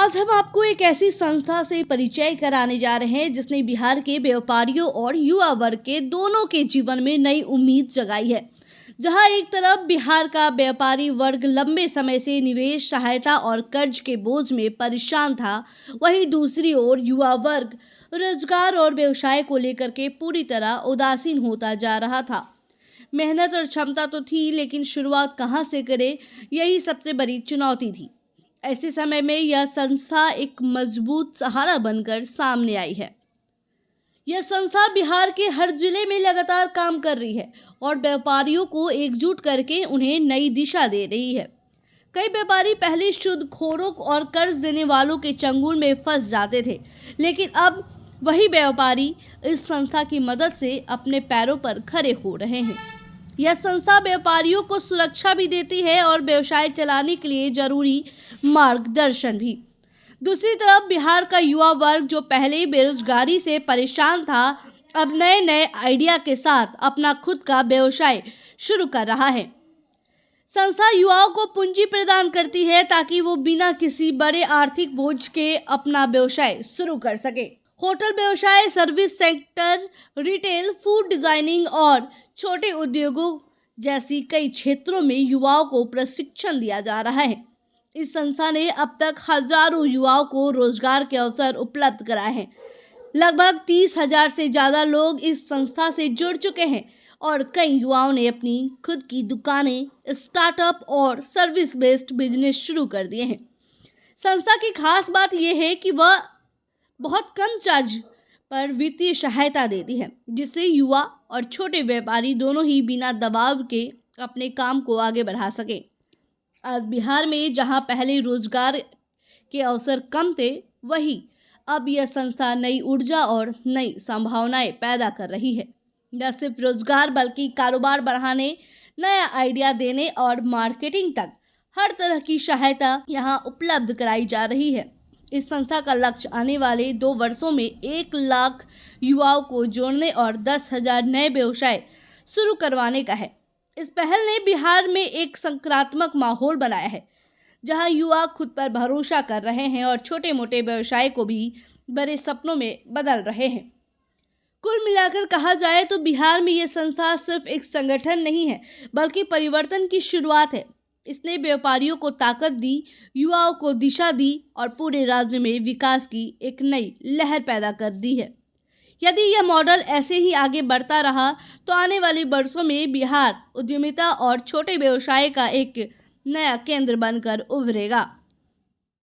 आज हम आपको एक ऐसी संस्था से परिचय कराने जा रहे हैं जिसने बिहार के व्यापारियों और युवा वर्ग के दोनों के जीवन में नई उम्मीद जगाई है। जहां एक तरफ बिहार का व्यापारी वर्ग लंबे समय से निवेश, सहायता और कर्ज के बोझ में परेशान था, वहीं दूसरी ओर युवा वर्ग रोजगार और व्यवसाय को लेकर के पूरी तरह उदासीन होता जा रहा था। मेहनत और क्षमता तो थी, लेकिन शुरुआत कहां से करें, यही सबसे बड़ी चुनौती थी। ऐसे समय में यह संस्था एक मजबूत सहारा बनकर सामने आई है। यह संस्था बिहार के हर जिले में लगातार काम कर रही है और व्यापारियों को एकजुट करके उन्हें नई दिशा दे रही है। कई व्यापारी पहले सूदखोरों और कर्ज देने वालों के चंगुल में फंस जाते थे, लेकिन अब वही व्यापारी इस संस्था की मदद से अपने पैरों पर खड़े हो रहे हैं। यह संस्था व्यापारियों को सुरक्षा भी देती है और व्यवसाय चलाने के लिए जरूरी मार्गदर्शन भी। दूसरी तरफ बिहार का युवा वर्ग जो पहले बेरोजगारी से परेशान था, अब नए नए आइडिया के साथ अपना खुद का व्यवसाय शुरू कर रहा है। संस्था युवाओं को पूंजी प्रदान करती है ताकि वो बिना किसी बड़े आर्थिक बोझ के अपना व्यवसाय शुरू कर सके। होटल व्यवसाय, service sector, retail, food designing और छोटे उद्योगों जैसी कई क्षेत्रों में युवाओं को प्रशिक्षण दिया जा रहा है। इस संस्था ने अब तक हजारों युवाओं को रोजगार के अवसर उपलब्ध कराए हैं। लगभग 30,000 से ज़्यादा लोग इस संस्था से जुड़ चुके हैं और कई युवाओं ने अपनी खुद की दुकानें, स्टार्टअप और सर्विस बेस्ड बिजनेस शुरू कर दिए हैं। संस्था की खास बात यह है कि वह बहुत कम चार्ज पर वित्तीय सहायता देती है, जिससे युवा और छोटे व्यापारी दोनों ही बिना दबाव के अपने काम को आगे बढ़ा सके। आज बिहार में जहां पहले रोजगार के अवसर कम थे, वहीं अब यह संस्था नई ऊर्जा और नई संभावनाएं पैदा कर रही है। न सिर्फ रोजगार बल्कि कारोबार बढ़ाने, नया आइडिया देने और मार्केटिंग तक हर तरह की सहायता यहां उपलब्ध कराई जा रही है। इस संस्था का लक्ष्य आने वाले 2 वर्षों में 1 लाख युवाओं को जोड़ने और 10,000 नए व्यवसाय शुरू करवाने का है। इस पहल ने बिहार में एक सकारात्मक माहौल बनाया है, जहां युवा खुद पर भरोसा कर रहे हैं और छोटे मोटे व्यवसाय को भी बड़े सपनों में बदल रहे हैं। कुल मिलाकर कहा जाए तो बिहार में यह संस्था सिर्फ एक संगठन नहीं है, बल्कि परिवर्तन की शुरुआत है। इसने व्यापारियों को ताकत दी, युवाओं को दिशा दी और पूरे राज्य में विकास की एक नई लहर पैदा कर दी है। यदि यह मॉडल ऐसे ही आगे बढ़ता रहा तो आने वाले वर्षों में बिहार उद्यमिता और छोटे व्यवसाय का एक नया केंद्र बनकर उभरेगा।